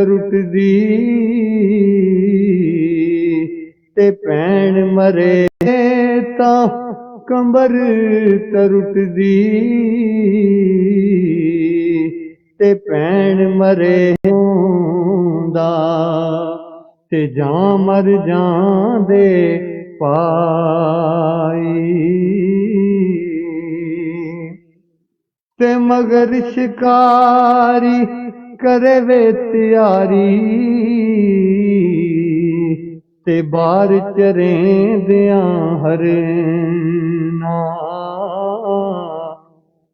ਟੁੱਟਦੀ ਤੇ ਭੈਣ ਮਰੇ ਤਾਂ ਕੰਬਰ ਤਰੁੱਟਦੀ ਤੇ ਭੈਣ ਮਰੇ ਦਾ ਤੇ ਜਾਂ ਮਰ ਜਾਂਦੇ ਪਾਈ ਤੇ ਮਗਰ ਸ਼ਿਕਾਰੀ ਕਰੇ ਵੇ ਤਿਆਰੀ ਤੇ ਬਾਹਰ ਚਰੇਂਦਿਆਂ ਹਰਨਾ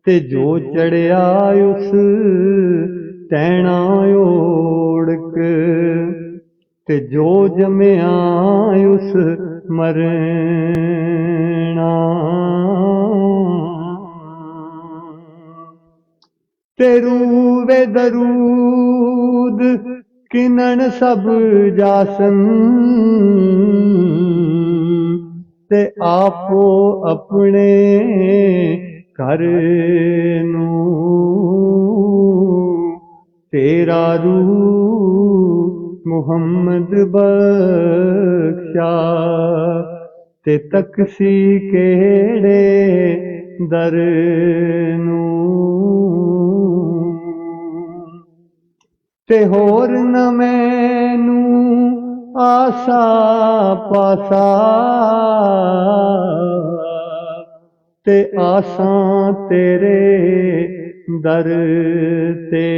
ਤੇ ਜੋ ਚੜਿਆ ਉਸ ਟਹਿਣਾ ਓੜਕ ਤੇ ਜੋ ਜੰਮਿਆ ਉਸ ਮਰਨਾ ਤੇ ਰੂਵੇ ਦਰੂਦ ਕਿਨਣ ਸਭ ਜਾਸਨ ਤੇ ਆਪੋ ਆਪਣੇ ਘਰ ਨੂੰ ਤੇਰਾ ਰੂਹ ਮੁਹੰਮਦ ਬਖਸ਼ਾ ਤੇ ਤਕਸੀ ਕਿਹੜੇ ਦਰ ਨੂੰ ਤੇ ਹੋਰ ਨ ਮੈਨੂੰ ਆਸਾ ਪਾਸਾ ਤੇ ਆਸਾਂ ਤੇਰੇ ਦਰ ਤੇ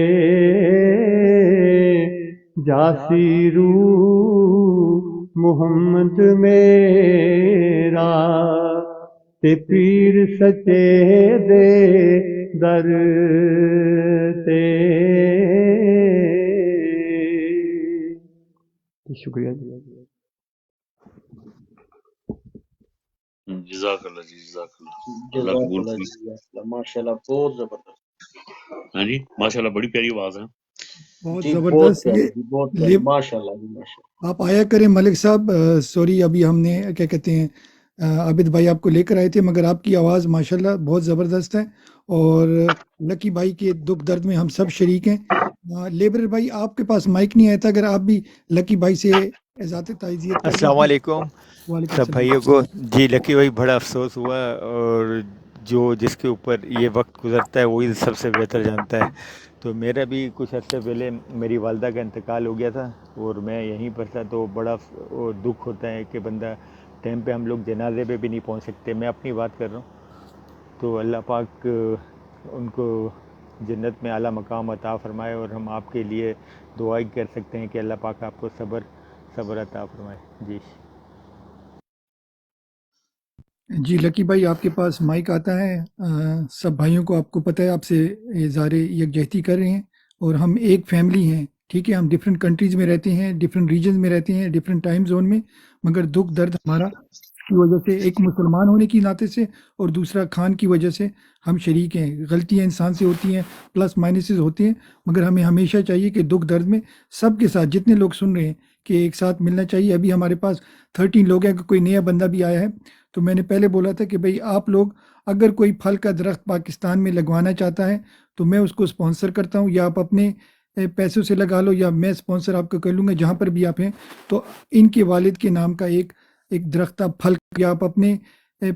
ਜਾਸੀ ਰੂਹ ਮੁਹੰਮਦ ਮੇਰਾ ਤੇ ਪੀਰ ਸੱਚੇ ਦੇ ਦਰ ਤੇ شکریہ جی جزاک اللہ جی، جزاک اللہ، اللہ قبول فرمائے۔ ماشاءاللہ بہت زبردست، ہاں جی ماشاء اللہ، بڑی پیاری آواز ہے بہت جی زبردست پیاری یہ جی، بہت پیاری، ماشاءاللہ جی ماشاءاللہ۔ آپ آیا کریں ملک صاحب، سوری ابھی ہم نے کیا کہتے ہیں عابد بھائی آپ کو لے کر آئے تھے، مگر آپ کی آواز ماشاءاللہ بہت زبردست ہے، اور لکی بھائی کے دکھ درد میں ہم سب شریک ہیں۔ لیبرر بھائی آپ کے پاس مائک نہیں آیا تھا، اگر آپ بھی لکی بھائی سے ذات تعزیت کر دیں۔ السلام علیکم وعلیکم سب السلام۔ بھائیوں کو۔ جی لکی بھائی بڑا افسوس ہوا، اور جو جس کے اوپر یہ وقت گزرتا ہے وہی سب سے بہتر جانتا ہے۔ تو میرا بھی کچھ عرصے پہلے میری والدہ کا انتقال ہو گیا تھا، اور میں یہیں پر تھا، تو بڑا دکھ ہوتا ہے کہ بندہ ٹائم پہ ہم لوگ جنازے پہ بھی نہیں پہنچ سکتے۔ میں اپنی بات کر رہا ہوں، تو اللہ پاک ان کو جنت میں اعلیٰ مقام عطا فرمائے، اور ہم آپ کے لیے دعا ہی کر سکتے ہیں کہ اللہ پاک آپ کو صبر عطا فرمائے۔ جی جی لکی بھائی آپ کے پاس مائک آتا ہے۔ سب بھائیوں کو آپ کو پتہ ہے، آپ سے اظہار یکجہتی کر رہے ہیں، اور ہم ایک فیملی ہیں، ٹھیک ہے؟ ہم ڈفرینٹ کنٹریز میں رہتے ہیں، ڈفرینٹ ریجنز میں رہتے ہیں، ڈفرینٹ ٹائم زون میں، مگر دکھ درد ہمارا کی وجہ سے، ایک مسلمان ہونے کی ناطے سے اور دوسرا خان کی وجہ سے ہم شریک ہیں۔ غلطیاں انسان سے ہوتی ہیں، پلس مائنسز ہوتے ہیں، مگر ہمیں ہمیشہ چاہیے کہ دکھ درد میں سب کے ساتھ، جتنے لوگ سن رہے ہیں، کہ ایک ساتھ ملنا چاہیے۔ ابھی ہمارے پاس 13 لوگ ہیں، کہ کوئی نیا بندہ بھی آیا ہے، تو میں نے پہلے بولا تھا کہ بھئی آپ لوگ اگر کوئی پھل کا درخت پاکستان میں لگوانا چاہتا ہے تو میں اس کو سپانسر کرتا ہوں، یا آپ اپنے پیسوں سے لگا لو، یا میں سپانسر آپ کو کر لوں گا جہاں پر بھی آپ ہیں۔ تو ان کے والد کے نام کا ایک درختہ پھل، یا آپ اپنے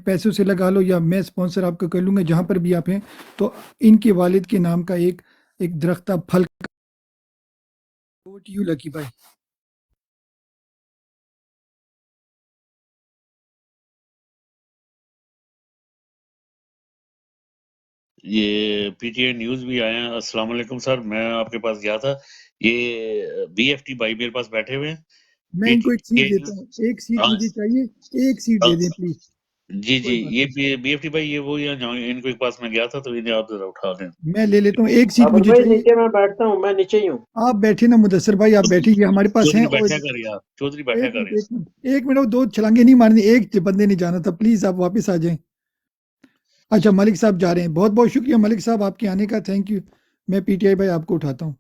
پیسوں سے لگا لو، یا میں سپانسر آپ کو کر لوں گا جہاں پر بھی آپ ہیں، تو ان کے والد کے نام کا ایک درختہ پھل۔ یو لکی بھائی۔ یہ پی ٹی آئی نیوز بھی آئے ہیں۔ السلام علیکم سر، میں آپ کے پاس گیا تھا، یہ بی ایف ٹی بھائی میرے پاس بیٹھے ہوئے ہیں۔ میں ان کو ایک سیٹ دیتا ہوں، ایک سیٹ مجھے چاہیے، ایک سیٹ دے دیں پلیز۔ جی جی، یہ بی ایف ٹی بھائی، یہ وہ ان کے پاس میں گیا تھا، تو انہیں آپ ذرا اٹھا دیں۔ میں لے لیتا ہوں، ایک سیٹ عابد مجھے بھائی چاہیے۔ نیچے میں بیٹھتا ہوں، میں نیچے ہی ہوں۔ آپ بیٹھے نا مدثر بھائی، آپ بیٹھے، یہ ہمارے پاس ہیں۔ چودھری اور بیٹھا کر یار، چودھری بیٹھا ایک کر منٹ ایک منٹ ایک منٹ، وہ دو چھلانگے نہیں مارنی، ایک بندے نے جانا تھا، پلیز آپ واپس آ جائیں۔ اچھا ملک صاحب جا رہے ہیں، بہت بہت شکریہ ملک صاحب آپ کے آنے کا، تھینک یو۔ میں پی ٹی آئی بھائی آپ کو اٹھاتا ہوں۔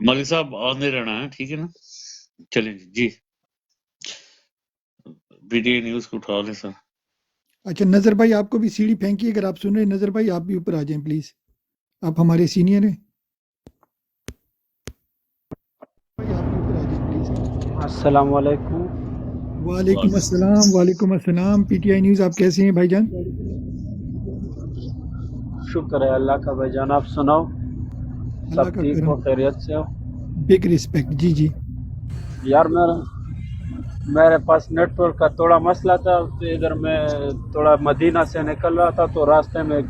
ملک صاحب آنے رہنا ہے، ٹھیک ہے نا؟ چلیں جی، پی ٹی آئی نیوز کو اٹھا لیں سر۔ اچھا نظر بھائی آپ کو بھی سیڑھی پھینکی، اگر آپ سن رہے ہیں نظر بھائی آپ بھی اوپر آ جائیں پلیز، آپ ہمارے سینئر ہیں۔ السلام علیکم. وعلیکم السلام. پی ٹی آئی نیوز آپ کیسے ہیں بھائی جان؟ شکر ہے اللہ کا بھائی جان, آپ سناؤ اللہ سب کا ٹھیک کرم, ہو, خیریت سے ہو؟ Big respect. جی جی یار میرے پاس نیٹ ورک کا تھوڑا مسئلہ تھا, تو ادھر میں تھوڑا مدینہ سے نکل رہا تھا, تو راستے میں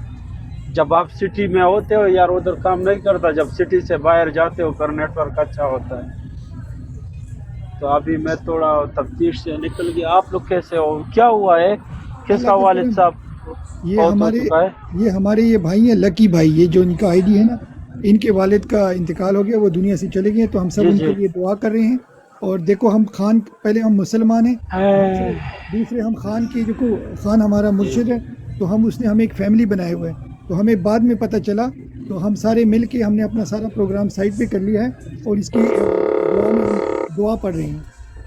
جب آپ سٹی میں ہوتے ہو یار ادھر کام نہیں کرتا, جب سٹی سے باہر جاتے ہو پھر نیٹ ورک اچھا ہوتا ہے. تو ابھی میں تھوڑا تفتیش سے نکل گیا. آپ لوگ کیسے ہو, کیا ہوا ہے, کس اللہ کا کا والد کرم. صاحب یہ فوت ہو ہمارے چکا ہے؟ یہ بھائی ہیں لکی بھائی, یہ جو ان کا آئی ڈی ہے نا, ان کے والد کا انتقال ہو گیا, وہ دنیا سے چلے گئے, تو ہم سب جی ان جی. کے لیے دعا کر رہے ہیں. اور دیکھو ہم خان, پہلے ہم مسلمان ہیں, دوسرے ہم خان کی, جو خان ہمارا مرشد ہے, تو اس نے ہمیں ایک فیملی بنائے ہوئے ہیں. تو ہمیں بعد میں پتہ چلا, تو ہم سارے مل کے ہم نے اپنا سارا پروگرام سائٹ پہ کر لیا ہے, اور اس کی دعا میں ہم دعا پڑھ رہے ہیں.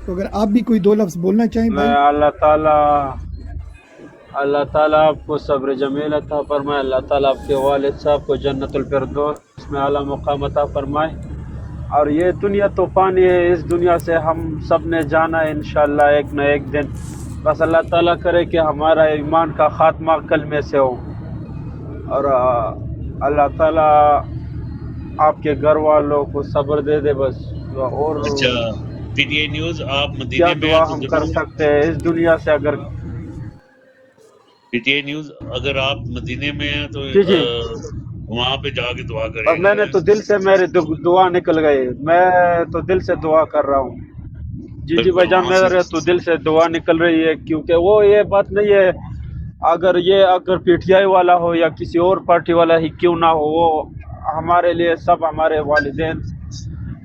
تو اگر آپ بھی کوئی 2 لفظ بولنا چاہیں میں بھائی. اللہ تعالیٰ آپ کو صبر جمیل عطا فرمائے. اللہ تعالیٰ آپ کے والد صاحب کو جنت الفردوس میں اعلیٰ مقام عطا فرمائے. اور یہ دنیا تو فانی ہے, اس دنیا سے ہم سب نے جانا ہے انشاءاللہ ایک نہ ایک دن. بس اللہ تعالیٰ کرے کہ ہمارا ایمان کا خاتمہ کلمے سے ہو, اور اللہ تعالیٰ آپ کے گھر والوں کو صبر دے دے بس. اور اچھا پی ٹی آئی نیوز آپ کیا مدینے میں دعا ہیں تو ہم کر ضرور, سکتے ہیں اس دنیا سے, اگر پی ٹی آئی نیوز اگر آپ مدینے میں ہیں تو جی جی. وہاں پہ جا کے دعا کریں. اور میں نے تو دل سے میری دعا نکل گئی, میں تو دل سے دعا کر رہا ہوں. جی جی بالکل بھائی جان, وہاں سے میرے تو دل سے دعا نکل رہی ہے, کیونکہ وہ یہ بات نہیں ہے, اگر پی ٹی آئی والا ہو یا کسی اور پارٹی والا ہی کیوں نہ ہو, وہ ہمارے لیے سب ہمارے والدین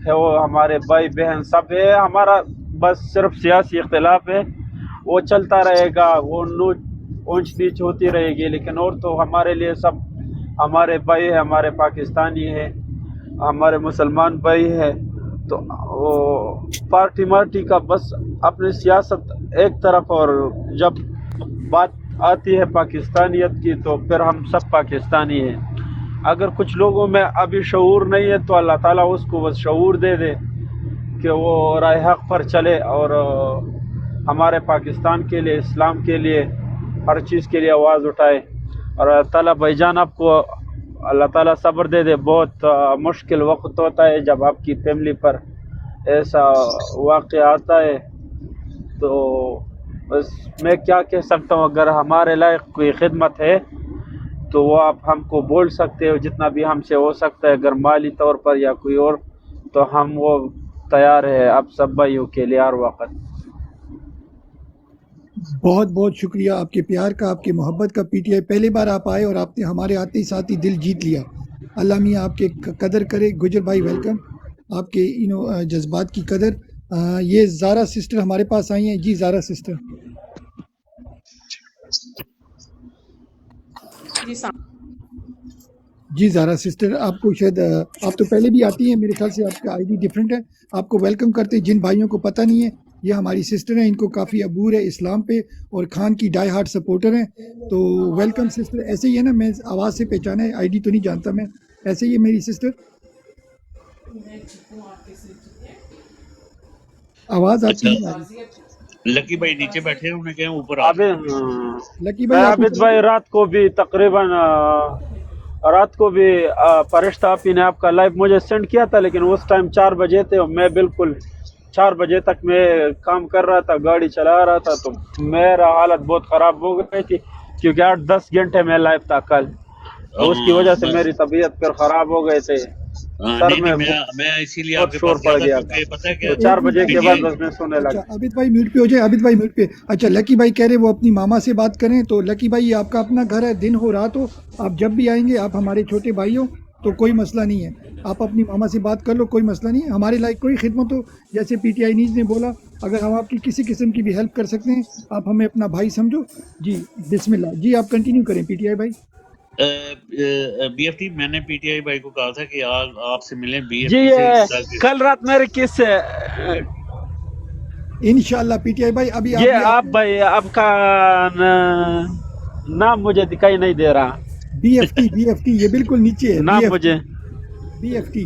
ہے, وہ ہمارے بھائی بہن سب ہے. ہمارا بس صرف سیاسی اختلاف ہے, وہ چلتا رہے گا, وہ اونچ نیچ ہوتی رہے گی, لیکن اور تو ہمارے لیے سب ہمارے بھائی ہے, ہمارے پاکستانی ہے, ہمارے مسلمان بھائی ہے. تو وہ پارٹی کا بس اپنی سیاست ایک طرف, اور جب بات آتی ہے پاکستانیت کی تو پھر ہم سب پاکستانی ہیں. اگر کچھ لوگوں میں ابھی شعور نہیں ہے تو اللہ تعالیٰ اس کو بس شعور دے دے کہ وہ راہ حق پر چلے, اور ہمارے پاکستان کے لیے, اسلام کے لیے, ہر چیز کے لیے آواز اٹھائے. اور اللہ تعالیٰ بھائی جان آپ کو اللہ تعالیٰ صبر دے دے. بہت مشکل وقت ہوتا ہے جب آپ کی فیملی پر ایسا واقعہ آتا ہے, تو بس میں کیا کہہ سکتا ہوں. اگر ہمارے لائق کوئی خدمت ہے تو وہ آپ ہم کو بول سکتے ہو, جتنا بھی ہم سے ہو سکتا ہے, اگر مالی طور پر یا کوئی اور, تو ہم وہ تیار ہے آپ سب بھائیوں کے لیے ہر وقت. بہت بہت شکریہ آپ کے پیار کا, آپ کی محبت کا. پی ٹی آئی پہلی بار آپ آئے اور آپ نے ہمارے آتے ہی ساتھ ہی دل جیت لیا. اللہ میاں آپ کے قدر کرے. گجر بھائی ویلکم, آپ کے جذبات کی قدر. یہ زارا سسٹر ہمارے پاس آئی ہیں. جی زارا سسٹر. جی زارا سسٹر, آپ کو شاید آپ تو پہلے بھی آتی ہیں, میرے خیال سے آپ کا آئی ڈی ڈفرینٹ ہے. آپ کو ویلکم کرتے. جن بھائیوں کو پتہ نہیں ہے, یہ ہماری سسٹر ہیں, ان کو کافی عبور ہے اسلام پہ, اور خان کی ڈائی ہارٹ سپورٹر ہیں. تو ویلکم سسٹر. ایسے ہی ہے نا, میں آواز سے پہچانا ہے, آئی ڈی تو نہیں جانتا میں. ایسے ہی ہے میری سسٹر, آواز آپ کی نہیں آ رہی. لکی بھائی نیچے بیٹھے ہیں, انہیں کہیں اوپر آ ابھی لکی میں بھائی آپ عابد بھائی رات کو بھی تقریباً فرشتہ آپی نے آپ کا لائیو مجھے سینڈ کیا تھا, لیکن اس ٹائم 4 بجے تھے, اور میں بالکل 4 بجے تک میں کام کر رہا تھا, گاڑی چلا رہا تھا, تو میرا حالت بہت خراب ہو گئی تھی, کیونکہ 8-10 گھنٹے میں لائیو تھا کل, تو اس کی وجہ سے میری طبیعت پھر خراب ہو گئے تھے. سر میں میں اسی لیے آپ بہت کے شور پاس پڑ گیا تھا, گیا تھا, کیونکہ پتہ ہے تو کیا 4 بجے کے بعد بس میں سونے اچھا لگا. عابد بھائی میوٹ پہ ہو جائے. عابد بھائی میوٹ پہ. اچھا لکی بھائی کہہ رہے وہ اپنی ماما سے بات کریں. تو لکی بھائی یہ آپ کا اپنا گھر ہے, دن ہو رات ہو, آپ جب بھی آئیں گے, آپ ہمارے چھوٹے بھائی ہو, تو کوئی مسئلہ نہیں ہے. آپ اپنی ماما سے بات کر لو, کوئی مسئلہ نہیں ہے. ہمارے لائق کوئی خدمت ہو, جیسے پی ٹی آئی نیوز نے بولا, اگر ہم آپ کی کسی قسم کی بھی ہیلپ کر سکتے ہیں, آپ ہمیں اپنا بھائی سمجھو. جی بسم اللہ. جی آپ کنٹینیو کریں پی ٹی آئی بھائی. بی ایف ٹی, میں نے پی ٹی آئی بھائی کو کہا تھا کہ آپ سے ملیں بی ایف جی ٹی سے, یہ کل رات میرے کس سے انشاءاللہ پی ٹی آئی بھائی ابھی یہ آپ بھائی آپ کا نام مجھے دکھائی نہیں دے رہا. بی ایف ٹی یہ بالکل نیچے ہے. نام مجھے بی ایف ٹی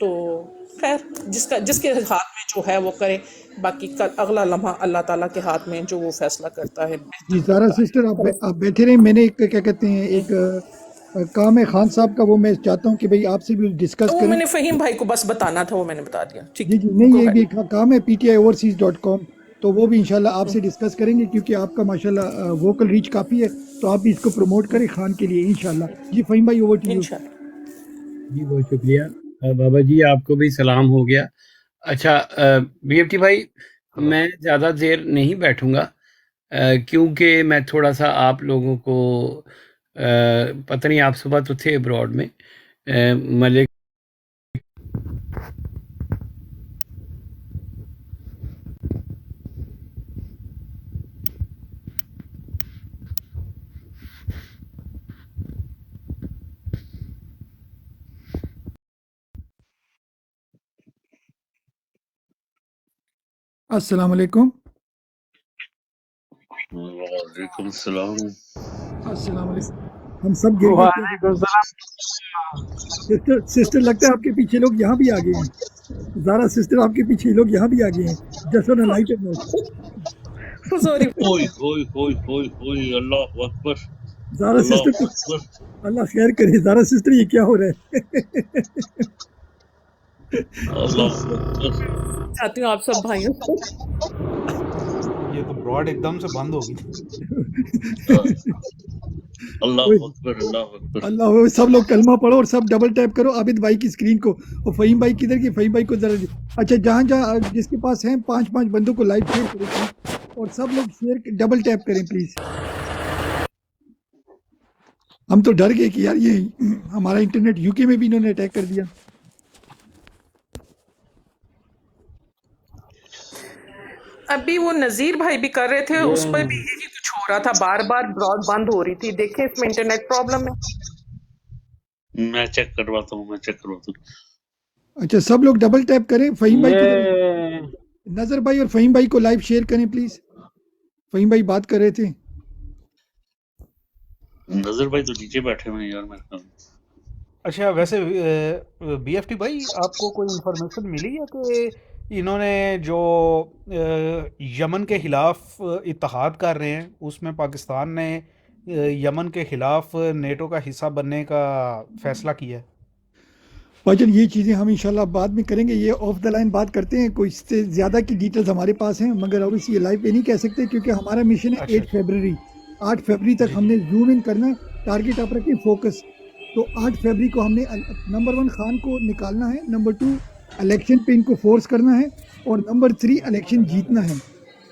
تو خیر جس کے ہاتھ میں جو ہے وہ کرے، باقی اگلا لمحہ اللہ تعالیٰ کے ہاتھ میں، جو وہ فیصلہ کرتا ہے جی بہتر زارا ہوتا ہے۔ سسٹر آپ بیٹھے رہیں، میں نے ایک کیا کہتے ہیں ایک کام ہے خان صاحب کا، وہ میں چاہتا ہوں کہ بھئی آپ سے بھی ڈسکس وہ کریں۔ میں نے فہیم بھائی کو بس بتانا تھا، وہ میں نے بتا دیا، ٹھیک جی ہے، جی نہیں، go یہ بھی ahead۔ کام ہے ptioverseas.com، تو وہ بھی انشاءاللہ آپ سے ڈسکس کریں گے، کیونکہ آپ کا ماشاءاللہ ووکل ریچ کافی ہے، تو آپ بھی اس کو پروموٹ کریں خان کے لیے انشاءاللہ۔ جی فہیم بھائی اوور ٹو یو۔ انشاءاللہ۔ جی بہت شکریہ بابا جی، آپ کو بھی سلام ہو گیا۔ اچھا بی ایف ٹی بھائی، میں زیادہ دیر نہیں بیٹھوں گا کیونکہ میں تھوڑا سا آپ لوگوں کو پتہ نہیں، آپ صبح تو تھے ابراڈ میں، ملک السلام علیکم۔ وعلیکم السلام۔ السلام علیکم۔ ہم سب گر گئے وعلیکم السلام۔ سسٹر لگتا ہے آپ کے پیچھے لوگ یہاں بھی آ گئے ہیں، زارا سسٹر آپ کے پیچھے لوگ یہاں بھی آ گئے ہیں، just on a lighter note. Sorry. اوئے اوئے اوئے اوئے اوئے، اللہ اکبر، زارا اللہ سسٹر تو اکبر۔ اللہ خیر کرے، زارا سسٹر یہ کیا ہو رہا ہے؟ اللہ اکبر۔ چاہتی ہوں آپ سب بھائیوں کو یہ تو براڈ ایک دم سے بند ہو گئی۔ اللہ اکبر، اللہ اکبر۔ اللہ سب لوگ کلمہ پڑھو اور سب ڈبل ٹیپ کرو عابد بھائی کی اسکرین کو، اور فہیم بھائی کدھر کی، فہیم بھائی کو ذرا اچھا جہاں جہاں جس کے پاس ہیں 5 بندوں کو لائیو شیئر کرو اور سب لوگ شیئر ڈبل ٹیپ کریں پلیز۔ ہم تو ڈر گئے کہ یار یہ ہمارا انٹرنیٹ یو کے میں بھی انہوں نے اٹیک کر دیا۔ ابھی وہ نذیر بھائی بھی کر رہے تھے، اس پر بھی یہی کچھ ہو رہا تھا، بار بار براڈ بند ہو رہی تھی، دیکھیں اس میں انٹرنیٹ پرابلم ہے۔ میں چیک کرواتا ہوں، اچھا سب لوگ ڈبل ٹیپ کریں، فہیم بھائی کو ذرا، یہ نظر بھائی اور فہیم بھائی کو لائیو شیئر کریں پلیز۔ فہیم بھائی بات کر رہے تھے۔ نظر بھائی تو نیچے بیٹھے ہوئے ہیں یار میرے خیال میں۔ اچھا ویسے بی ایف ٹی بھائی، آپ کو کوئی انفارمیشن ملی ہے کہ انہوں نے جو یمن کے خلاف اتحاد کر رہے ہیں، اس میں پاکستان نے یمن کے خلاف نیٹو کا حصہ بننے کا فیصلہ کیا ہے؟ بھاجن یہ چیزیں ہم انشاءاللہ بعد میں کریں گے، یہ آف دا لائن بات کرتے ہیں، کوئی اس سے زیادہ کی ڈیٹیلز ہمارے پاس ہیں، مگر اب یہ لائیو پہ نہیں کہہ سکتے کیونکہ ہمارا مشن ہے 8 فیبری تک ہم نے زوم ان کرنا ہے، ٹارگٹ آپ رکھیں فوکس۔ تو 8 فیبری کو ہم نے نمبر 1 خان کو نکالنا ہے، نمبر 2 الیکشن پہ ان کو فورس کرنا ہے، اور نمبر 3 الیکشن جیتنا ہے۔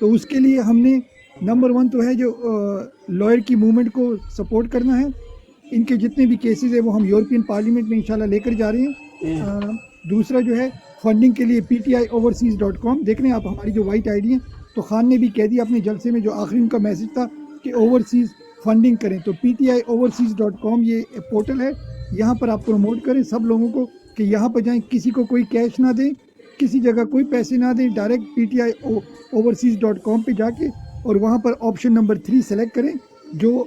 تو اس کے لیے ہم نے نمبر 1 تو ہے جو لائر کی موومنٹ کو سپورٹ کرنا ہے، ان کے جتنے بھی کیسز ہیں وہ ہم یورپین پارلیمنٹ میں انشاءاللہ لے کر جا رہے ہیں۔ دوسرا جو ہے فنڈنگ کے لیے ptioverseas.com دیکھ رہے ہیں آپ ہماری جو وائٹ آئی ڈی ہیں، تو خان نے بھی کہہ دیا اپنے جلسے میں، جو آخری ان کا میسج تھا کہ اوورسیز فنڈنگ کریں، تو ptioverseas.com یہ پورٹل ہے، یہاں پر آپ پروموٹ کریں سب لوگوں کو کہ یہاں پر جائیں، کسی کو کوئی کیش نہ دیں، کسی جگہ کوئی پیسے نہ دیں، ڈائریکٹ ptioverseas.com پہ جا کے اور وہاں پر آپشن نمبر 3 سلیکٹ کریں، جو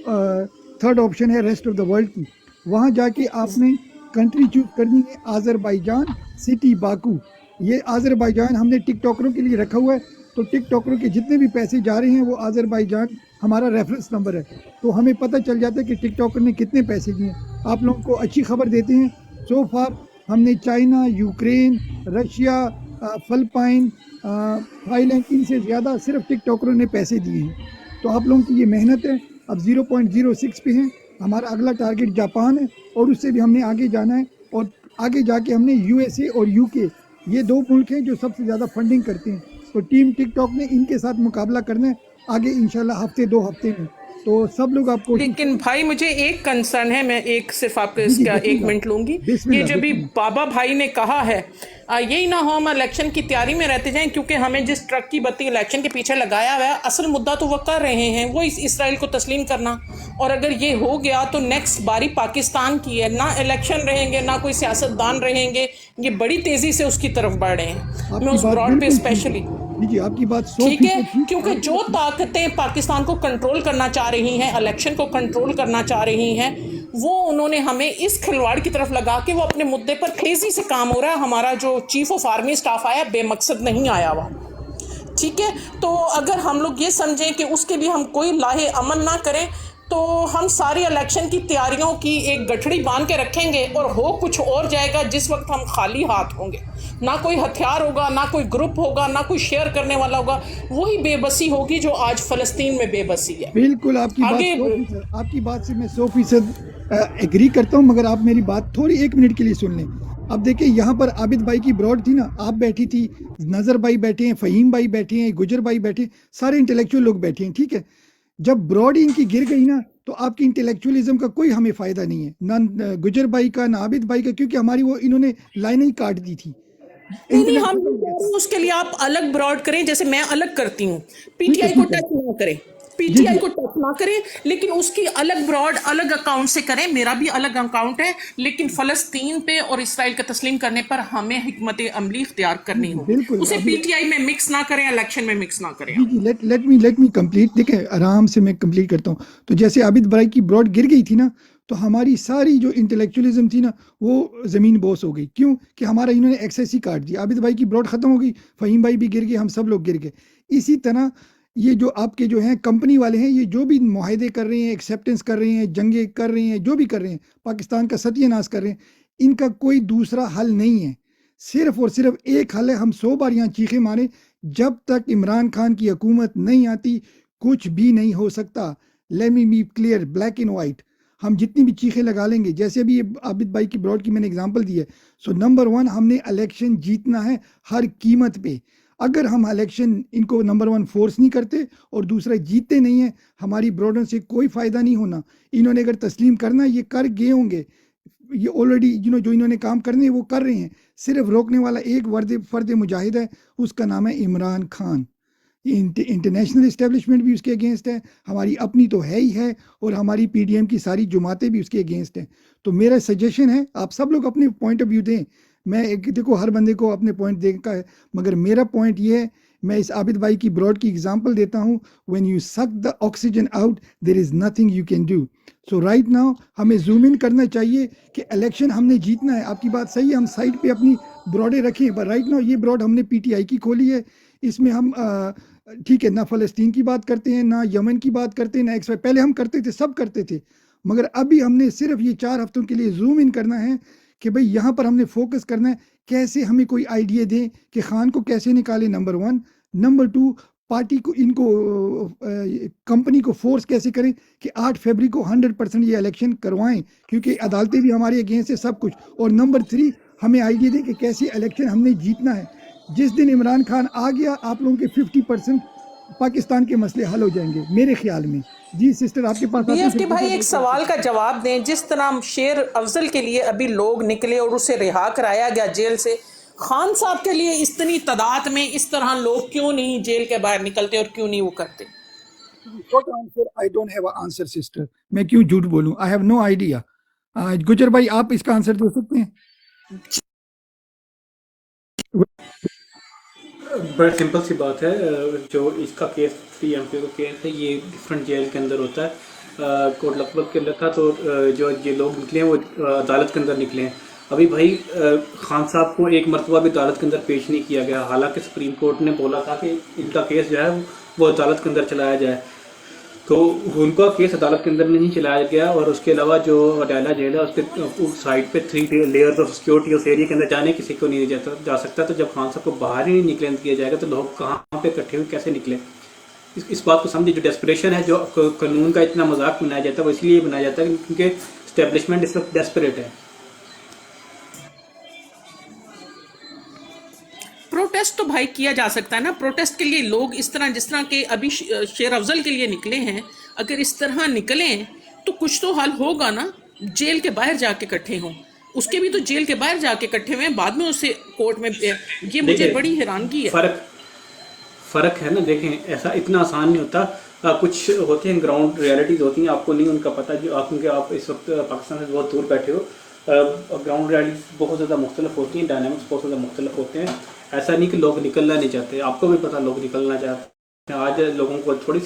تھرڈ آپشن ہے ریسٹ آف دا ورلڈ کی، وہاں جا کے آپ نے کنٹری چوز کرنی ہے آذربائیجان، سٹی باکو۔ یہ آذربائیجان ہم نے ٹک ٹاکروں کے لیے رکھا ہوا ہے، تو ٹک ٹاکروں کے جتنے بھی پیسے جا رہے ہیں وہ آذربائیجان ہمارا ریفرنس نمبر ہے، تو ہمیں پتہ چل جاتا ہے کہ ٹک ٹاکر نے کتنے پیسے دیے ہیں۔ آپ لوگوں کو اچھی خبر دیتے ہیں، سو فار ہم نے China, Ukraine, Russia, Philippines, Thailand, ان سے زیادہ صرف ٹک ٹاکروں نے پیسے دیے ہیں۔ تو آپ لوگوں کی یہ محنت ہے، اب 0.06 پہ ہیں، ہمارا اگلا ٹارگٹ جاپان ہے، اور اس سے بھی ہم نے آگے جانا ہے، اور آگے جا کے ہم نے USA اور UK، یہ 2 ملک ہیں جو سب سے زیادہ فنڈنگ کرتے ہیں، تو ٹیم ٹک ٹاک نے ان کے ساتھ مقابلہ کرنا ہے آگے انشاءاللہ 2 ہفتے میں۔ تو سب لوگ آپ کو، لیکن بھائی مجھے ایک کنسرن ہے، میں ایک صرف آپ کو اس کا 1 منٹ لوں گی۔ یہ جو بھی بابا بھائی نے کہا ہے، یہی نہ ہو ہم الیکشن کی تیاری میں رہتے جائیں، کیونکہ ہمیں جس ٹرک کی بتی الیکشن کے پیچھے لگایا ہوا ہے، اصل مدعا تو وہ کر رہے ہیں، وہ اسرائیل کو تسلیم کرنا، اور اگر یہ ہو گیا تو نیکسٹ باری پاکستان کی ہے، نہ الیکشن رہیں گے، نہ کوئی سیاستدان رہیں گے، یہ بڑی تیزی سے اس کی طرف بڑھ رہے ہیں۔ میں اس براڈ پہ اسپیشلی جی آپ کی بات ٹھیک ہے، کیونکہ جو طاقتیں پاکستان کو کنٹرول کرنا چاہ رہی ہیں، الیکشن کو کنٹرول کرنا چاہ رہی ہیں، وہ انہوں نے ہمیں اس کھلواڑ کی طرف لگا کہ وہ اپنے مدعے پر تیزی سے کام ہو رہا ہے. ہمارا جو چیف آف آرمی اسٹاف آیا بے مقصد نہیں آیا ہوا, ٹھیک ہے. تو اگر ہم لوگ یہ سمجھیں کہ اس کے لیے ہم کوئی لاہے عمل نہ کریں تو ہم ساری الیکشن کی تیاریوں کی ایک گٹھڑی باندھ کے رکھیں گے اور ہو کچھ اور جائے گا جس وقت ہم خالی ہاتھ ہوں گے. نہ کوئی ہتھیار ہوگا, نہ کوئی گروپ ہوگا, نہ کوئی شیئر کرنے والا ہوگا. وہی بے بسی ہوگی جو آج فلسطین میں بے بسی ہے. بالکل آپ کی بات سے میں 100% ایگری کرتا ہوں, مگر آپ میری بات تھوڑی 1 منٹ کے لیے سن لیں. اب دیکھیں یہاں پر عابد بھائی کی براڈ تھی نا, آپ بیٹھی تھی, نظر بھائی بیٹھے ہیں, فہیم بھائی بیٹھے ہیں, گجر بھائی بیٹھے ہیں, سارے انٹلیکچوئل لوگ بیٹھے ہیں, ٹھیک ہے. جب براڈ ان کی گر گئی نا تو آپ کی انٹلیکچوئلزم کا کوئی ہمیں فائدہ نہیں ہے, نہ گجر بھائی کا نہ عابد بھائی کا, کیونکہ ہماری وہ انہوں نے لائنیں ہی کاٹ دی تھی. نہیں, ہم اس کے لیے آپ الگ براڈ کریں جیسے میں الگ کرتی ہوں. پی ٹی آئی کو ٹچ نہ کریں, پی ٹی آئی کو ٹچ نہ کریں, لیکن اس کی الگ براڈ الگ اکاؤنٹ سے کریں. میرا بھی الگ اکاؤنٹ ہے, لیکن فلسطین پہ اور اسرائیل کا تسلیم کرنے پر ہمیں حکمت عملی اختیار کرنی ہوگی. اسے پی ٹی آئی میں مکس نہ کریں, الیکشن میں مکس نہ کریں. جی لیٹ می کمپلیٹ. دیکھیں آرام سے میں کمپلیٹ کرتا ہوں. تو جیسے عابد بھائی کی براڈ گر گئی تھی نا, تو ہماری ساری جو انٹلیکچوئلزم تھی نا وہ زمین بوس ہو گئی. کیوں کہ ہمارا انہوں نے ایکسیس ہی کاٹ دیا. عابد بھائی کی براڈ ختم ہو گئی, فہیم بھائی بھی گر گئے, ہم سب لوگ گر گئے. اسی طرح یہ جو آپ کے جو ہیں کمپنی والے ہیں, یہ جو بھی معاہدے کر رہے ہیں, ایکسیپٹنس کر رہے ہیں, جنگیں کر رہے ہیں, جو بھی کر رہے ہیں, پاکستان کا ستیہ ناش کر رہے ہیں, ان کا کوئی دوسرا حل نہیں ہے. صرف اور صرف ایک حل ہے. ہم 100 بار یہاں چیخیں ماریں, جب تک عمران خان کی حکومت نہیں آتی کچھ بھی نہیں ہو سکتا. Let me be clear, black and white. ہم جتنی بھی چیخیں لگا لیں گے, جیسے ابھی عابد بھائی کی براڈ کی میں نے اگزامپل دی ہے. سو نمبر 1 ہم نے الیکشن جیتنا ہے ہر قیمت پہ. اگر ہم الیکشن ان کو نمبر 1 فورس نہیں کرتے اور دوسرا جیتتے نہیں ہیں, ہماری براڈن سے کوئی فائدہ نہیں ہونا. انہوں نے اگر تسلیم کرنا یہ کر گئے ہوں گے, یہ آلریڈی جو انہوں نے کام کرنے وہ کر رہے ہیں. صرف روکنے والا ایک فرد مجاہد ہے, اس کا نام ہے عمران خان. انٹرنیشنل اسٹیبلشمنٹ بھی اس کے اگینسٹ ہے, ہماری اپنی تو ہے ہی ہے, اور ہماری پی ڈی ایم کی ساری جماعتیں بھی اس کے اگینسٹ ہیں. تو میرا سجیشن ہے آپ سب لوگ اپنے پوائنٹ آف ویو دیں. میں دیکھو ہر بندے کو اپنے پوائنٹ دیکھا ہے, مگر میرا پوائنٹ یہ ہے, میں اس عابد بھائی کی براڈ کی اگزامپل دیتا ہوں. when you suck the oxygen out there is nothing you can do. so right now ہمیں زوم ان کرنا چاہیے کہ الیکشن ہم نے جیتنا ہے. آپ کی بات صحیح ہے, ہم سائڈ پہ اپنی براڈیں رکھیں, پر رائٹ ناؤ یہ براڈ ہم نے پی ٹی آئی کی کھولی ہے. اس میں ہم ٹھیک ہے نہ فلسطین کی بات کرتے ہیں, نہ یمن کی بات کرتے ہیں, نہ پہلے ہم کرتے تھے, سب کرتے تھے, مگر ابھی ہم نے صرف یہ 4 ہفتوں کے لیے زوم ان کرنا ہے کہ بھئی یہاں پر ہم نے فوکس کرنا ہے. کیسے ہمیں کوئی آئیڈیا دیں کہ خان کو کیسے نکالے, نمبر 1. نمبر 2 پارٹی کو, ان کو کمپنی کو فورس کیسے کریں کہ 8 فیبری کو 100% یہ الیکشن کروائیں, کیونکہ عدالتیں بھی ہمارے اگینسٹ ہے, سب کچھ. اور نمبر 3 ہمیں آئیڈیا دیں کہ کیسے الیکشن ہم نے جیتنا ہے. جس دن عمران خان آ گیا, آپ لوگوں کے 50% پاکستان کے مسئلے حل ہو جائیں گے میرے خیال میں. جی سسٹر آپ کے پاس بی ایف ٹی بھائی ایک سوال کا جواب دیں. جس طرح شیر افضل کے لیے ابھی لوگ نکلے اور اسے رہا کرایا گیا جیل سے, خان صاحب کے لیے اتنی تعداد میں اس طرح لوگ کیوں نہیں جیل کے باہر نکلتے اور کیوں نہیں وہ کرتے؟ I don't have an answer sister. میں کیوں جھوٹ بولوں, I have no idea. گجر بھائی آپ اس کا آنسر دے سکتے ہیں؟ بڑا سمپل سی بات ہے. جو اس کا کیس پی ایم پی کا کیس ہے, یہ ڈفرینٹ جیل کے اندر ہوتا ہے. کوٹ لکھپت کے اندر تھا, تو جو یہ لوگ نکلے ہیں وہ عدالت کے اندر نکلے ہیں. ابھی بھائی خان صاحب کو ایک مرتبہ بھی عدالت کے اندر پیش نہیں کیا گیا, حالانکہ سپریم کورٹ نے بولا تھا کہ ان کا کیس جو ہے وہ عدالت کے اندر چلایا جائے. تو ان کا کیس عدالت کے اندر نہیں چلایا گیا. اور اس کے علاوہ جو ڈیلا جیل ہے اس کے سائڈ پہ 3 لیئرز آف سیکورٹی اس ایریا کے اندر جانے کسی کو نہیں جا سکتا. تو جب خان صاحب کو باہر ہی نہیں نکلنے دیا جائے گا تو لوگ کہاں پہ اکٹھے ہوئے کیسے نکلے؟ اس بات کو سمجھے. جو ڈیسپریشن ہے, جو قانون کا اتنا مذاق بنایا جاتا ہے, وہ اس لیے بنایا جاتا ہے کیونکہ اسٹیبلشمنٹ اس وقت ڈیسپریٹ ہے. پروٹیسٹ تو بھائی کیا جا سکتا ہے نا. پروٹیسٹ کے لیے لوگ اس طرح, جس طرح کہ ابھی شیر افضل کے لیے نکلے ہیں, اگر اس طرح نکلیں تو کچھ تو حل ہوگا نا. جیل کے باہر جا کے اکٹھے ہوں, اس کے بھی تو جیل کے باہر جا کے اکٹھے ہوئے ہیں, بعد میں اسے کورٹ میں. یہ مجھے بڑی حیرانگی ہے. فرق ہے نا. دیکھیں ایسا اتنا آسان نہیں ہوتا. کچھ ہوتے ہیں گراؤنڈ ریالٹیز ہوتی ہیں, آپ کو نہیں ان کا پتہ, جو آپ کیونکہ آپ اس وقت پاکستان سے بہت دور بیٹھے ہو. گراؤنڈ ریالٹیز بہت زیادہ مختلف ہوتی ہیں, ڈائنامکس بہت زیادہ مختلف ہوتے ہیں. ایسا نہیں کہ لوگ نکلنا نہیں چاہتے, آپ کو بھی پتہ لوگ نکلنا چاہتے ہیں. آج لوگوں کو تھوڑی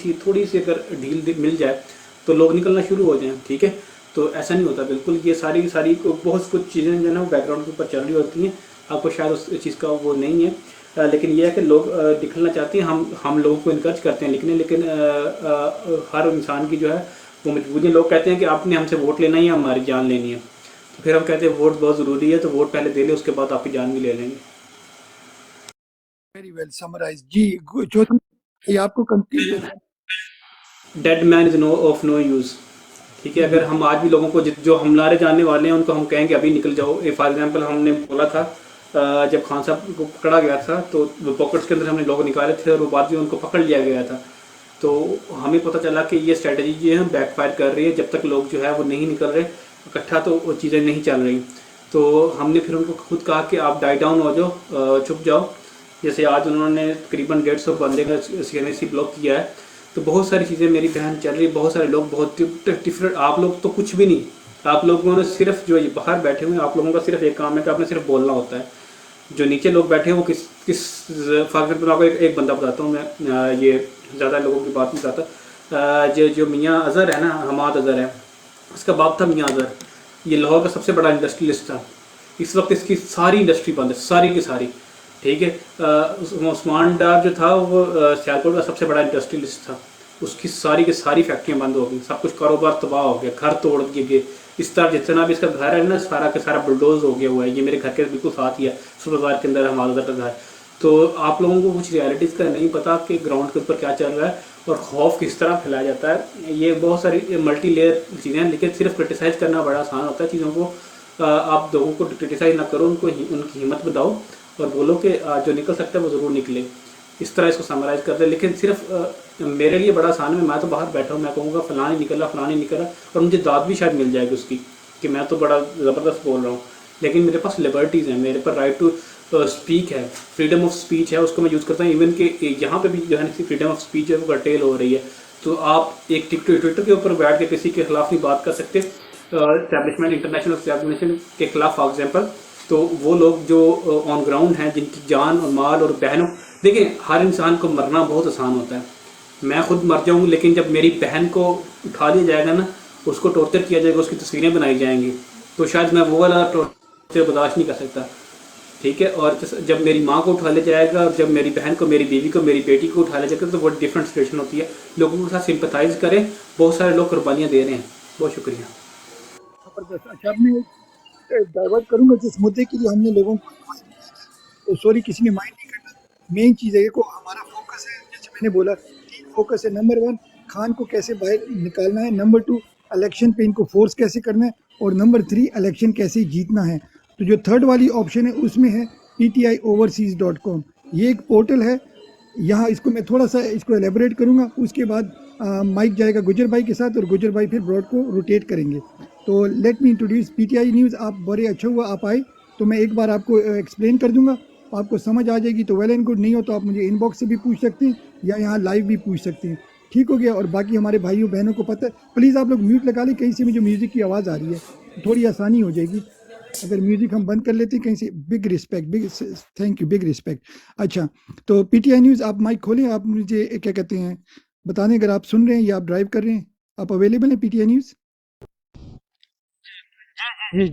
سی اگر ڈیل مل جائے تو لوگ نکلنا شروع ہو جائیں, ٹھیک ہے. تو ایسا نہیں ہوتا بالکل. یہ ساری بہت کچھ چیزیں جو ہے نا وہ بیک گراؤنڈ کے اوپر چل رہی ہوتی ہیں. آپ کو شاید اس چیز کا وہ نہیں ہے، لیکن یہ ہے کہ لوگ نکلنا چاہتے ہیں. ہم لوگوں کو انکریج کرتے ہیں لکھنے، لیکن ہر انسان کی جو ہے وہ مجبوری. لوگ کہتے ہیں کہ آپ نے ہم سے ووٹ لینا ہے یا ہماری جان لینی ہے. تو پھر ہم کہتے ہیں ووٹ بہت ضروری ہے، تو ووٹ پہلے دے لیں، اس کے بعد آپ کی جان بھی لے لیں گے. ویری ویل سمرائز جی. چوتھی یہ آپ کو confuse dead man is of no use. ٹھیک ہے، اگر ہم آج بھی لوگوں کو جو ہمارے جاننے والے ہیں ان کو ہم کہیں کہ ابھی نکل جاؤ. فار ایگزامپل ہم نے بولا تھا جب خان صاحب کو پکڑا گیا تھا تو وہ پاکٹس کے اندر ہم نے لوگ نکالے تھے اور وہ بعد میں ان کو پکڑ لیا گیا تھا. تو ہمیں پتہ چلا کہ یہ اسٹریٹجی جو ہے بیک فائر کر رہی ہے. جب تک لوگ جو ہے وہ نہیں نکل رہے اکٹھا تو وہ چیزیں نہیں چل رہی. تو ہم نے پھر ان کو خود کہا کہ آپ ڈائی ڈاؤن ہو جاؤ، چھپ جاؤ. جیسے آج انہوں نے تقریباً 150 بندے کا CNSC بلاک کیا ہے. تو بہت ساری چیزیں میری بہن چل رہی ہے. بہت سارے لوگ بہت ڈفرینٹ. آپ لوگ تو کچھ بھی نہیں. آپ لوگوں نے صرف جو باہر بیٹھے ہوئے ہیں آپ لوگوں کا صرف ایک کام ہے کہ آپ نے صرف بولنا ہوتا ہے. جو نیچے لوگ بیٹھے ہیں وہ کس فار ایگزامپل آپ کو ایک بندہ بتاتا ہوں میں، یہ زیادہ لوگوں کی بات نہیں بتاتا. جو میاں اظہر ہے نا، حماد اظہر ہے، اس کا باپ تھا میاں اظہر. یہ لاہور کا سب سے بڑا انڈسٹریلسٹ تھا. اس وقت اس کی ساری انڈسٹری بند ہے، ساری کی ساری. ٹھیک ہے، عثمان ڈار جو تھا وہ سیالکوٹ کا سب سے بڑا انڈسٹریلسٹ تھا. اس کی ساری کی ساری فیکٹریاں بند ہو گئی، سب کچھ کاروبار تباہ ہو گیا، گھر توڑ دیے گئے. اس طرح جتنا بھی اس کا گھر ہے نا سارا کا سارا بلڈوز ہو گیا ہوا ہے. یہ میرے گھر کے بالکل ساتھ ہی ہے، سپر بازار کے اندر ہمارا کا گھر. تو آپ لوگوں کو کچھ ریالٹیز کا نہیں پتا کہ گراؤنڈ کے اوپر کیا چل رہا ہے اور خوف کس طرح پھیلایا جاتا ہے. یہ بہت ساری ملٹی لیئر چیزیں ہیں، لیکن صرف کرٹیسائز کرنا بڑا آسان ہوتا ہے چیزوں کو. آپ لوگوں کو کرٹیسائز نہ کرو، ان کی ہمت بتاؤ اور بولو کہ جو نکل سکتا ہے وہ ضرور نکلے. اس طرح اس کو سمرائز کر دیں. لیکن صرف میرے لیے بڑا آسان ہے، میں تو باہر بیٹھا ہوں، میں کہوں گا فلاں نہیں نکلا، فلاں نہیں نکلا، اور مجھے داد بھی شاید مل جائے گی اس کی کہ میں تو بڑا زبردست بول رہا ہوں. لیکن میرے پاس لبرٹیز ہیں، میرے پر رائٹ ٹو اسپیک ہے، فریڈم آف اسپیچ ہے، اس کو میں یوز کرتا ہوں. ایون کہ یہاں پہ بھی جو ہے فریڈم آف اسپیچ ہے وہ کرٹیل ہو رہی ہے. تو آپ ایک ٹویٹر کے اوپر بیٹھ کے کسی کے خلاف نہیں بات کر سکتے. اسٹیبلشمنٹ، انٹرنیشنل اسٹیبلشمنٹ کے خلاف فار ایگزامپل. تو وہ لوگ جو آن گراؤنڈ ہیں، جن کی جان اور مال اور بہنوں، دیکھیں ہر انسان کو مرنا بہت آسان ہوتا ہے. میں خود مر جاؤں لیکن جب میری بہن کو اٹھا لیا جائے گا نا، اس کو ٹورچر کیا جائے گا، اس کی تصویریں بنائی جائیں گی، تو شاید میں وہ والا ٹورچر برداشت نہیں کر سکتا. ٹھیک ہے، اور جب میری ماں کو اٹھا لیا جائے گا، جب میری بہن کو، میری بیوی کو، میری بیٹی کو اٹھا لیا جائے گا، تو بہت ڈفرینٹ سچویشن ہوتی ہے. لوگوں کے ساتھ سمپتھائز کریں. بہت سارے لوگ قربانیاں دے رہے ہیں. بہت شکریہ. زبردست. اچھا اب میں ڈائیورٹ کروں گا جس مدعے کے لیے ہم نے لوگوں کو انوائٹ کیا تھا. تو سوری کسی نے مائنڈ نہیں کرنا. مین چیز ہے کہ ہمارا فوکس ہے، جیسے میں نے بولا 3 فوکس ہے. نمبر 1 خان کو کیسے باہر نکالنا ہے. نمبر 2 الیکشن پہ ان کو فورس کیسے کرنا ہے. اور نمبر 3 الیکشن کیسے جیتنا ہے. تو جو تھرڈ والی آپشن ہے اس میں ہے PTIoverseas.com. یہ ایک پورٹل ہے. یہاں اس کو میں تھوڑا سا اس کو ایلیبریٹ کروں گا، اس کے بعد مائک جائے گا گجر بھائی کے ساتھ، اور گجر بھائی پھر براڈ کو روٹیٹ کریں گے. تو let me introduce PTI news. آپ بڑے اچھا ہوا آپ آئے، تو میں ایک بار آپ کو ایکسپلین کر دوں گا. آپ کو سمجھ آ جائے گی تو ویل اینڈ گڈ، نہیں ہو تو آپ مجھے ان باکس سے بھی پوچھ سکتے ہیں یا یہاں لائیو بھی پوچھ سکتے ہیں. ٹھیک ہو گیا. اور باقی ہمارے بھائیوں بہنوں کو پتہ ہے، پلیز آپ لوگ میوٹ لگا لیں. کہیں سے بھی جو میوزک کی آواز آ رہی ہے تھوڑی آسانی ہو جائے گی اگر میوزک ہم بند کر لیتے ہیں کہیں سے. Big respect, big thank you, big respect. اچھا تو PTI نیوز آپ مائک کھولیں. آپ مجھے کیا کہتے ہیں بتا دیں اگر آپ سن رہے ہیں یا آپ ڈرائیو کر رہے ہیں. آپ اویلیبل ہیں PTI نیوز؟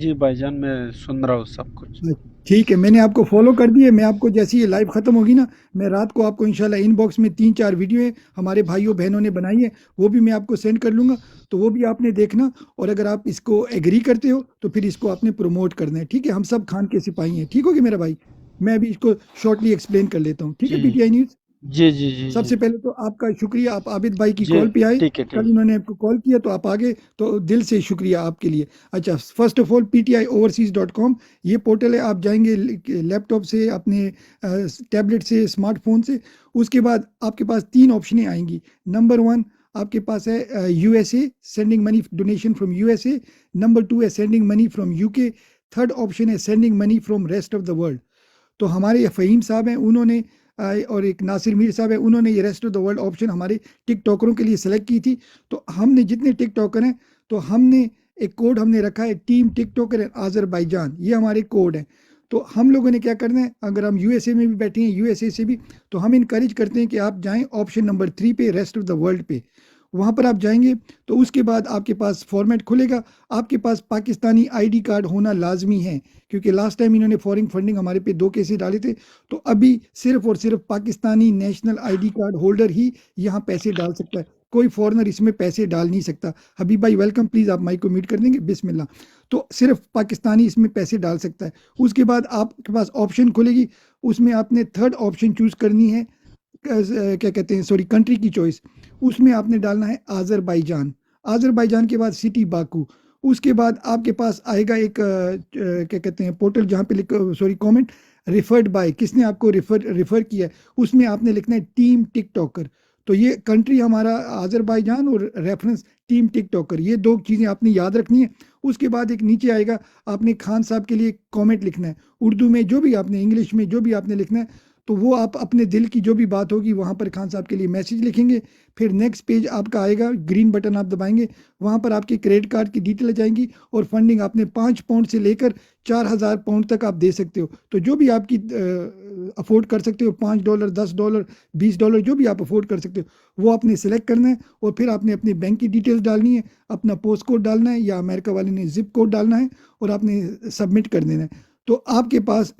جی بھائی جان، میں سن رہا ہوں سب کچھ. ٹھیک ہے، میں نے آپ کو فالو کر دی ہے. میں آپ کو جیسی یہ لائیو ختم ہوگی نا، میں رات کو آپ کو انشاءاللہ ان باکس میں 3-4 ویڈیو ہیں ہمارے بھائیوں بہنوں نے بنائی ہے، وہ بھی میں آپ کو سینڈ کر لوں گا. تو وہ بھی آپ نے دیکھنا، اور اگر آپ اس کو ایگری کرتے ہو تو پھر اس کو آپ نے پروموٹ کرنا ہے. ٹھیک ہے، ہم سب خان کے سپاہی ہیں. ٹھیک ہوگی میرا بھائی. میں ابھی اس کو شارٹلی ایکسپلین کر لیتا ہوں. ٹھیک ہے PTI نیوز. جی سب سے پہلے تو آپ کا شکریہ، آپ عابد بھائی کی جی، کال پہ آئے. ٹھیک ہے. کل انہوں نے آپ کو کال کیا تو آپ آگے، تو دل سے شکریہ آپ کے لیے. اچھا، فرسٹ آف آل PTIoverseas.com یہ پورٹل ہے. آپ جائیں گے لیپ ٹاپ سے، اپنے ٹیبلٹ سے، اسمارٹ فون سے. اس کے بعد آپ کے پاس 3 آپشنیں آئیں گی. نمبر 1 آپ کے پاس ہے USA، sending money donation from USA. Number 2 ہے sending money from UK. Third option ہے sending money from rest of the world. تو ہمارے فہیم صاحب ہیں، انہوں نے اور ایک ناصر میر صاحب ہے، انہوں نے یہ rest of the world option ہمارے ٹک ٹاکروں کے لیے سلیکٹ کی تھی. تو ہم نے جتنے ٹک ٹاکر ہیں، تو ہم نے ایک کوڈ ہم نے رکھا ہے ٹیم ٹک ٹاکر آذربائیجان. یہ ہمارے کوڈ ہیں. تو ہم لوگوں نے کیا کرنا ہے، اگر ہم USA میں بھی بیٹھے ہیں، USA سے بھی، تو ہم انکریج کرتے ہیں کہ آپ جائیں آپشن نمبر 3 پہ، ریسٹ آف دا ورلڈ پہ. وہاں پر آپ جائیں گے تو اس کے بعد آپ کے پاس فارمیٹ کھلے گا. آپ کے پاس پاکستانی آئی ڈی کارڈ ہونا لازمی ہے, کیونکہ لاسٹ ٹائم انہوں نے فورن فنڈنگ ہمارے پہ 2 کیسز ڈالے تھے. تو ابھی صرف اور صرف Pakistani national I D card holder ہی یہاں پیسے ڈال سکتا ہے, کوئی فورنر اس میں پیسے ڈال نہیں سکتا. حبیب بھائی ویلکم, پلیز آپ مائک کو میوٹ کر دیں گے, بسم اللہ. تو صرف پاکستانی اس میں پیسے ڈال سکتا ہے. اس کے بعد آپ کے پاس آپشن کھلے گی, اس میں آپ نے تھرڈ آپشن چوز کرنی ہے, کیا کہتے ہیں, سوری, کنٹری کی چوائس. اس میں آپ نے ڈالنا ہے آذربائیجان. آذربائیجان کے بعد سٹی باکو. اس کے بعد آپ کے پاس آئے گا ایک کیا کہتے ہیں پورٹل, جہاں پہ سوری کامنٹ ریفرڈ بائی, کس نے آپ کو ریفر کیا ہے, اس میں آپ نے لکھنا ہے ٹیم ٹک ٹاکر. تو یہ کنٹری ہمارا آذربائیجان اور ریفرنس ٹیم ٹک ٹاکر, یہ 2 چیزیں آپ نے یاد رکھنی ہے. اس کے بعد ایک نیچے آئے گا, آپ نے خان صاحب کے لیے کامنٹ لکھنا ہے, اردو میں جو بھی آپ نے, انگلش میں جو بھی آپ نے لکھنا ہے. تو وہ آپ اپنے دل کی جو بھی بات ہوگی وہاں پر خان صاحب کے لیے میسیج لکھیں گے. پھر نیکسٹ پیج آپ کا آئے گا, گرین بٹن آپ دبائیں گے, وہاں پر آپ کے کریڈٹ کارڈ کی ڈیٹیل آ جائیں گی, اور فنڈنگ آپ نے 5 پاؤنڈ سے لے کر 4000 پاؤنڈ تک آپ دے سکتے ہو. تو جو بھی آپ کی افورڈ کر سکتے ہو, $5, $10, $20, جو بھی آپ افورڈ کر سکتے ہو, وہ آپ نے سلیکٹ کرنا ہے. اور پھر آپ نے اپنے بینک کی ڈیٹیلز ڈالنی ہے, اپنا پوسٹ کوڈ ڈالنا ہے, یا امریکہ والے نے زپ کوڈ ڈالنا ہے, اور آپ نے سبمٹ کر دینا ہے. تو آپ کے پاس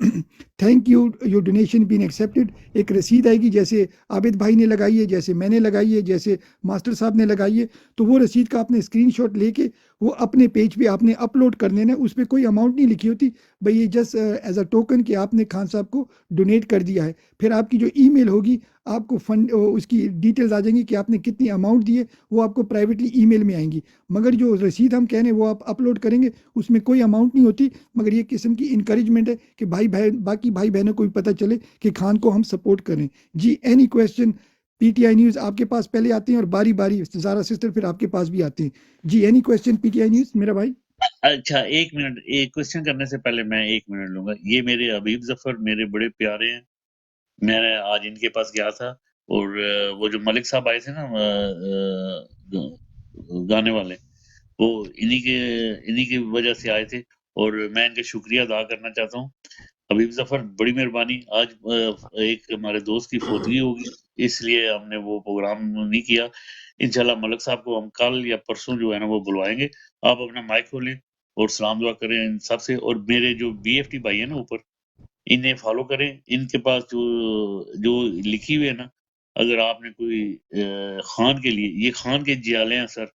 thank you your donation been accepted ایک رسید آئے گی, جیسے عابد بھائی نے لگائی ہے, جیسے میں نے لگائی ہے, جیسے ماسٹر صاحب نے لگائی ہے. تو وہ رسید کا آپ نے اسکرین شاٹ لے کے وہ اپنے پیج پہ آپ نے اپلوڈ کر دینا ہے. اس پہ کوئی اماؤنٹ نہیں لکھی ہوتی بھائی, یہ جسٹ ایز اے ٹوکن کہ آپ نے خان صاحب کو ڈونیٹ کر دیا ہے. پھر آپ کی جو ای میل ہوگی, آپ کو فنڈ اس کی ڈیٹیلز آ جائیں گی کہ آپ نے کتنی اماؤنٹ دی ہے, وہ آپ کو پرائیویٹلی ای میل میں آئیں گی. مگر جو رسید ہم کہہ رہے ہیں وہ آپ اپلوڈ کریں گے, اس میں کوئی اماؤنٹ نہیں ہوتی, مگر یہ قسم کی انکریجمنٹ ہے کہ باقی بھائی بہنوں کو بھی پتہ چلے کہ خان کو ہم سپورٹ کریں. جی any question, P T I news آپ کے پاس پہلے آتے ہیں اور باری باری زارا سسٹر پھر آپ کے پاس بھی آتے ہیں. جی any question P T I news, میرا بھائی. اچھا 1 منٹ, ایک کوشچن کرنے سے پہلے میں 1 منٹ لوں گا. یہ میرے حبیب ظفر میرے بڑے پیارے ہیں, میں نے آج ان کے پاس گیا تھا, اور وہ جو ملک صاحب آئے تھے نا گانے والے, وہ انہی کی وجہ سے آئے تھے, اور میں ان کا شکریہ ادا کرنا چاہتا ہوں. حبیب ظفر بڑی مہربانی, آج ایک ہمارے دوست کی فوتگی ہوگی, اس لیے ہم نے وہ پروگرام نہیں کیا. انشاءاللہ ملک صاحب کو ہم کل یا پرسوں جو ہے نا وہ بلوائیں گے. آپ اپنا مائک کھولیں اور سلام دعا کریں ان سب سے. اور میرے جو بی ایف ٹی بھائی ہیں نا اوپر, انہیں فالو کریں. ان کے پاس جو لکھی ہوئی ہے نا, اگر آپ نے کوئی خان کے لیے, یہ خان کے جیالے ہیں سر,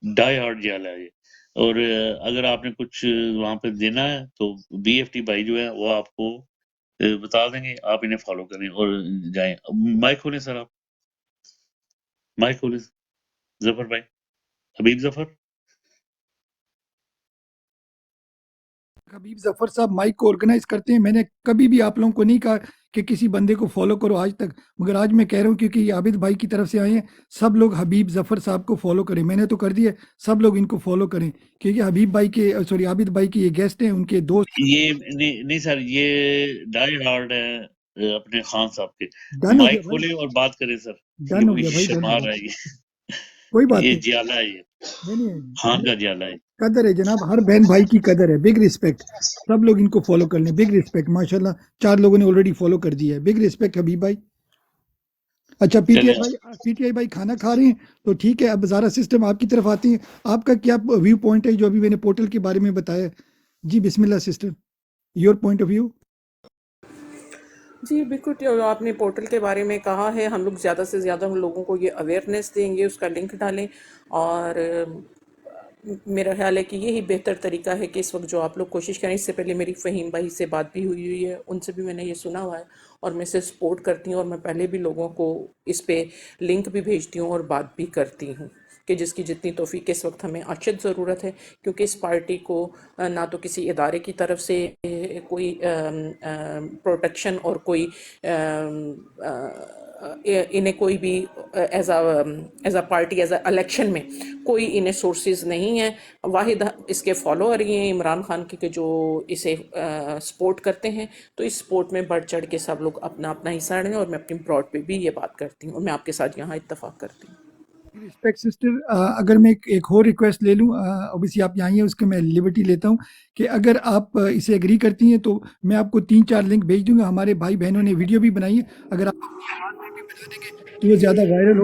ڈائی ہارڈ جیالہ ہے یہ, اور اگر آپ نے کچھ وہاں پہ دینا ہے تو بی ایف ٹی بھائی جو ہے وہ آپ کو بتا دیں گے, آپ انہیں فالو کریں اور جائیں. مائک کھولیں سر, آپ مائک کھولیں ظفر بھائی, حبیب ظفر. حبیب ظفر صاحب مائک کو آرگنائز کرتے ہیں. میں نے کبھی بھی آپ لوگوں کو نہیں کہا کہ کسی بندے کو فالو کرو آج تک, مگر آج میں کہہ رہا ہوں کیونکہ یہ عابد بھائی کی طرف سے آئے ہیں, سب لوگ حبیب ظفر صاحب کو فالو کریں. میں نے تو کر دیا, سب لوگ ان کو فالو کریں, کیونکہ حبیب بھائی کے سوری عابد بھائی کے یہ گیسٹ ہیں, ان کے دوست. یہ نہیں سر, یہ ڈائی ہارڈ ہے اپنے خان صاحب کے. ڈن ہو گیا مائک بھائی, کھولیں اور بات کریں سر. ڈن ہو گیا بھائی, ڈن ہو شرما گیا, رہا ہے کوئی بات یہ نہیں. جیالہ ہے, یہ نہیں نہیں, خان کا جیالہ ہے. قدر ہے جناب, ہر بہن بھائی کی قدر ہے. بگ ریسپیکٹ, سب لوگ ان کو فالو کر لیں. بگ ریسپیکٹ, ماشاءاللہ 4 لوگوں نے آلریڈی فالو کر دیا ہے. بگ ریسپیکٹ حبیب بھائی. اچھا پی ٹی آئی بھائی کھانا کھا رہے ہیں تو ٹھیک ہے. اب زارا سسٹم آپ کی طرف آتی ہیں, آپ کا کیا ویو پوائنٹ ہے جو ابھی میں نے پورٹل کے بارے میں بتایا. جی بسم اللہ sister, your point of view. جی بالکل, جو آپ نے پورٹل کے بارے میں کہا ہے, ہم لوگ زیادہ سے زیادہ ہم لوگوں کو یہ اویئرنیس دیں گے, اس کا لنک ڈالیں. اور میرا خیال ہے کہ یہی بہتر طریقہ ہے کہ اس وقت جو آپ لوگ کوشش کریں. اس سے پہلے میری فہیم بھائی سے بات بھی ہوئی ہے, ان سے بھی میں نے یہ سنا ہوا ہے, اور میں اسے سپورٹ کرتی ہوں, اور میں پہلے بھی لوگوں کو اس پہ لنک بھی بھیجتی ہوں اور بات بھی کرتی ہوں کہ جس کی جتنی توفیق اس وقت ہمیں اشد ضرورت ہے. کیونکہ اس پارٹی کو نہ تو کسی ادارے کی طرف سے کوئی پروٹیکشن اور کوئی انہیں کوئی بھی as a party, as a election میں کوئی انہیں سورسز نہیں ہیں. واحد اس کے فالوور ہی ہیں عمران خان کے جو اسے سپورٹ کرتے ہیں. تو اس سپورٹ میں بڑھ چڑھ کے سب لوگ اپنا اپنا حصہ لیں, اور میں اپنی براڈ پہ بھی یہ بات کرتی ہوں, اور میں آپ کے ساتھ یہاں اتفاق کرتی ہوں. رسپیکٹ سسٹر, اگر میں ایک اور ریکویسٹ لے لوں, اوبیسلی آپ یہاں ہیں, اس کے میں لبرٹی لیتا ہوں کہ اگر آپ اسے ایگری کرتی ہیں تو میں آپ کو 3-4 لنک بھیج دوں گا. ہمارے بھائی بہنوں نے ویڈیو بھی بنائی ہے, اگر آپ بھی بنا دیں گے تو وہ زیادہ وائرل ہو.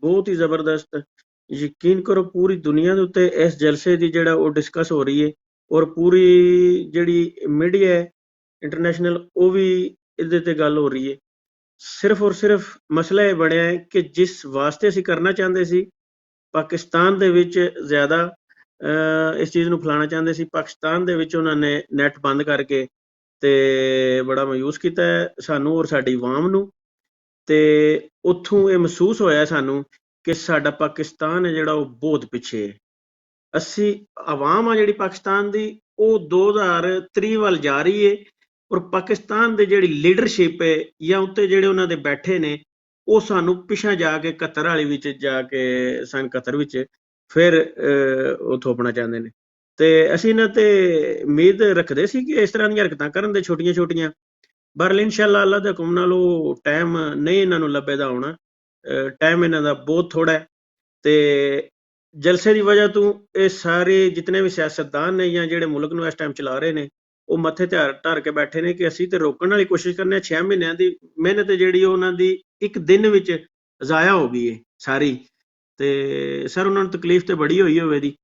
ਬਹੁਤ ਹੀ ਜ਼ਬਰਦਸਤ। ਯਕੀਨ ਕਰੋ ਪੂਰੀ ਦੁਨੀਆ ਦੇ ਉੱਤੇ ਇਸ ਜਲਸੇ ਦੀ ਜਿਹੜਾ ਉਹ ਡਿਸਕਸ ਹੋ ਰਹੀ ਹੈ, ਔਰ ਪੂਰੀ ਜਿਹੜੀ ਮੀਡੀਆ ਹੈ ਇੰਟਰਨੈਸ਼ਨਲ ਉਹ ਵੀ ਇਹਦੇ ਤੇ ਗੱਲ ਹੋ ਰਹੀ ਹੈ। ਸਿਰਫ ਔਰ ਸਿਰਫ ਮਸਲਾ ਇਹ ਬਣਿਆ ਹੈ ਕਿ ਜਿਸ ਵਾਸਤੇ ਅਸੀਂ ਕਰਨਾ ਚਾਹੁੰਦੇ ਸੀ ਪਾਕਿਸਤਾਨ ਦੇ ਵਿੱਚ ਜ਼ਿਆਦਾ ਇਸ ਚੀਜ਼ ਨੂੰ ਫੈਲਾਉਣਾ ਚਾਹੁੰਦੇ ਸੀ, ਪਾਕਿਸਤਾਨ ਦੇ ਵਿੱਚ ਉਹਨਾਂ ਨੇ ਨੈਟ ਬੰਦ ਕਰਕੇ ਤੇ ਬੜਾ ਮਾਯੂਸ ਕੀਤਾ ਸਾਨੂੰ ਔਰ ਸਾਡੀ ਆਵਾਮ ਨੂੰ। ਤੇ ਉੱਥੋਂ ਇਹ ਮਹਿਸੂਸ ਹੋਇਆ ਸਾਨੂੰ ਕਿ ਸਾਡਾ ਪਾਕਿਸਤਾਨ ਹੈ ਜਿਹੜਾ ਉਹ ਬਹੁਤ ਪਿੱਛੇ ਹੈ। ਅਸੀਂ ਆਵਾਮ ਆ ਜਿਹੜੀ ਪਾਕਿਸਤਾਨ ਦੀ ਉਹ 2030 ਵੱਲ ਜਾ ਰਹੀ ਹੈ, ਔਰ ਪਾਕਿਸਤਾਨ ਦੇ ਜਿਹੜੀ ਲੀਡਰਸ਼ਿਪ ਹੈ ਜਾਂ ਉੱਤੇ ਜਿਹੜੇ ਉਹਨਾਂ ਦੇ ਬੈਠੇ ਨੇ ਉਹ ਸਾਨੂੰ ਪਿਛਾ ਜਾ ਕੇ ਕਤਰ ਵਾਲੀ ਵਿੱਚ ਜਾ ਕੇ ਸਨ ਕਤਰ ਵਿੱਚ ਫਿਰ ਉਹ ਥੋਪਣਾ ਚਾਹੁੰਦੇ ਨੇ। ਤੇ ਅਸੀਂ ਇਹਨਾਂ ਤੇ ਉਮੀਦ ਰੱਖਦੇ ਸੀ ਕਿ ਇਸ ਤਰ੍ਹਾਂ ਦੀਆਂ ਹਰਕਤਾਂ ਕਰਨ ਦੇ ਛੋਟੀਆਂ ਛੋਟੀਆਂ, ਬਹਰਹਾਲ ਇਨਸ਼ਾਅੱਲਾ ਅੱਲਾ ਦੇ ਹੁਕਮ ਨਾਲ ਉਹ ਟਾਈਮ ਨਹੀਂ ਇਹਨਾਂ ਨੂੰ ਲੱਭੇਦਾ ਹੋਣਾ। ਟਾਈਮ ਇਹਨਾਂ ਦਾ ਬਹੁਤ ਥੋੜਾ ਹੈ। ਤੇ ਜਲਸੇ ਦੀ ਵਜ੍ਹਾ ਤੋਂ ਇਹ ਸਾਰੇ ਜਿਤਨੇ ਵੀ ਸਿਆਸਤਦਾਨ ਨੇ ਜਾਂ ਜਿਹੜੇ ਮੁਲਕ ਨੂੰ ਇਸ ਟਾਈਮ ਚਲਾ ਰਹੇ ਨੇ ਉਹ ਮੱਥੇ ਤੇ ਧਰ ਕੇ ਬੈਠੇ ਨੇ ਕਿ ਅਸੀਂ ਤੇ ਰੋਕਣ ਵਾਲੀ ਕੋਸ਼ਿਸ਼ ਕਰਨੇ ਆ। 6 ਮਹੀਨਿਆਂ ਦੀ ਮਿਹਨਤ ਜਿਹੜੀ ਉਹਨਾਂ ਦੀ ਇੱਕ ਦਿਨ ਵਿੱਚ ਜ਼ਾਇਆ ਹੋ ਗਈ ਹੈ ਸਾਰੀ। ਤੇ ਸਰ ਉਹਨਾਂ ਨੂੰ ਤਕਲੀਫ ਤੇ ਬੜੀ ਹੋਈ ਹੋਵੇ ਦੀ,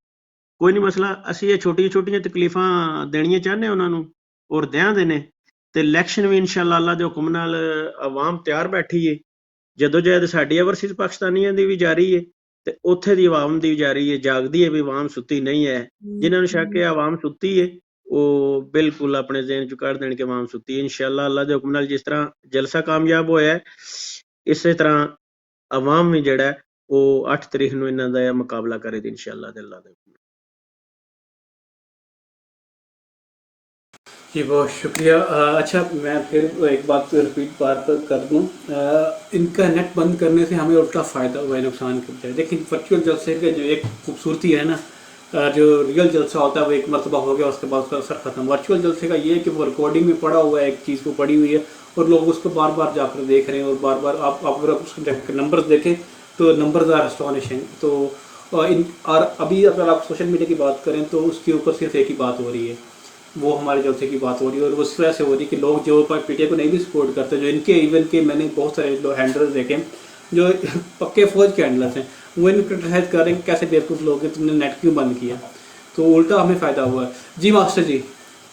ਕੋਈ ਨਹੀਂ ਮਸਲਾ। ਅਸੀਂ ਇਹ ਛੋਟੀਆਂ ਛੋਟੀਆਂ ਤਕਲੀਫਾਂ ਦੇਣੀਆਂ ਚਾਹੁੰਦੇ ਉਹਨਾਂ ਨੂੰ ਔਰ ਦਿਆਂਦੇ ਨੇ। ਤੇ ਇਲੈਕਸ਼ਨ ਵੀ ਇਨਸ਼ਾਅੱਲਾ ਅੱਲਾ ਦੇ ਹੁਕਮ ਨਾਲ ਆਵਾਮ ਤਿਆਰ ਬੈਠੀ ਹੈ। ਜਦੋਜਹਿਦ ਸਾਡੀ ਓਵਰਸੀਜ਼ ਪਾਕਿਸਤਾਨੀਆਂ ਦੀ ਵੀ ਜਾਰੀ ਹੈ ਤੇ ਉੱਥੇ ਦੀ ਆਵਾਮ ਦੀ ਵੀ ਜਾਰੀ ਹੈ, ਜਾਗਦੀ ਹੈ ਵੀ ਆਵਾਮ ਸੁੱਤੀ ਨਹੀਂ ਹੈ। ਜਿਨ੍ਹਾਂ ਨੂੰ ਸ਼ੱਕ ਹੈ ਆਵਾਮ ਸੁੱਤੀ ਹੈ ਉਹ ਬਿਲਕੁਲ ਆਪਣੇ ਜ਼ਿਹਨ ਚੋਂ ਕੱਢ ਦੇਣ ਕਿ ਆਵਾਮ ਸੁੱਤੀ ਹੈ। ਇਨਸ਼ਾਅੱਲਾ ਅੱਲਾ ਦੇ ਹੁਕਮ ਨਾਲ ਜਿਸ ਤਰ੍ਹਾਂ ਜਲਸਾ ਕਾਮਯਾਬ ਹੋਇਆ ਇਸੇ ਤਰ੍ਹਾਂ ਆਵਾਮ ਵੀ ਜਿਹੜਾ ਉਹ 8 ਤਰੀਕ ਨੂੰ ਇਹਨਾਂ ਦਾ ਮੁਕਾਬਲਾ ਕਰੇਗੀ ਇਨਸ਼ਾਅੱਲਾ ਦੇ ਅੱਲਾ ਦੇ ਹੁਕਮ। جی بہت شکریہ. اچھا میں پھر ایک بات رپیٹ بار پر کر دوں. ان کا نیٹ بند کرنے سے ہمیں الٹا فائدہ ہوا ہے نقصان کے بجائے. دیکھیں ورچوئل جلسے کے جو ایک خوبصورتی ہے نا, جو ریئل جلسہ ہوتا ہے وہ ایک مرتبہ ہو گیا, اس کے بعد اس کا اثر ختم. ورچوئل جلسے کا یہ ہے کہ وہ ریکارڈنگ میں پڑا ہوا ہے, ایک چیز کو پڑی ہوئی ہے اور لوگ اس کو بار بار جا کر دیکھ رہے ہیں, اور بار بار آپ اگر اس کے نمبرز دیکھیں تو نمبرز آر اسٹانشنگ. تو اور ابھی اگر آپ سوشل میڈیا کی بات کریں تو اس کے اوپر صرف ایک ہی بات ہو رہی ہے, وہ ہمارے جلسے کی بات ہو رہی ہے. اور وہ اس وجہ سے ہو رہی ہے کہ لوگ جو پی ٹی آئی کو نہیں بھی سپورٹ کرتے, جو ان کے ایون کے میں نے بہت سارے لوگ ہینڈلرز دیکھے جو پکے فوج کے ہینڈلرز ہیں, وہ ان کو کرٹیسائز کر رہے ہیں کہ کیسے بیوقوف لوگ ہیں, تم نے نیٹ کیوں بند کیا. تو الٹا ہمیں فائدہ ہوا ہے. جی ماسٹر جی,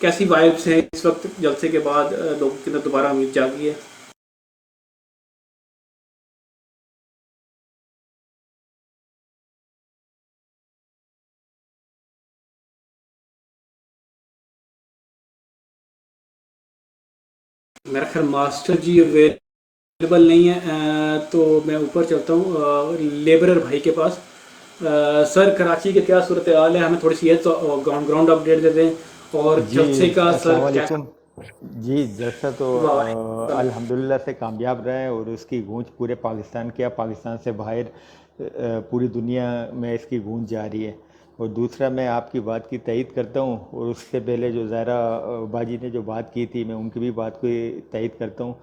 کیسی وائبس ہیں اس وقت جلسے کے بعد, لوگوں کے اندر دوبارہ امید جاگی ہے؟ میرا خیال ماسٹر جی اویلیبل نہیں ہے, تو میں اوپر چلتا ہوں لیبرر بھائی کے پاس. سر کراچی کے کیا صورتحال ہے, ہمیں تھوڑی سی تو گراؤنڈ اپڈیٹ دے دیں. اور جی جلسے کا السلام سر کیا علیکم. جی جلسہ تو الحمدللہ سے کامیاب رہا ہے اور اس کی گونج پورے پاکستان کیا, پاکستان سے باہر پوری دنیا میں اس کی گونج جاری ہے. اور دوسرا میں آپ کی بات کی تائید کرتا ہوں, اور اس سے پہلے جو زہرا باجی نے جو بات کی تھی میں ان کی بھی بات کو تائید کرتا ہوں.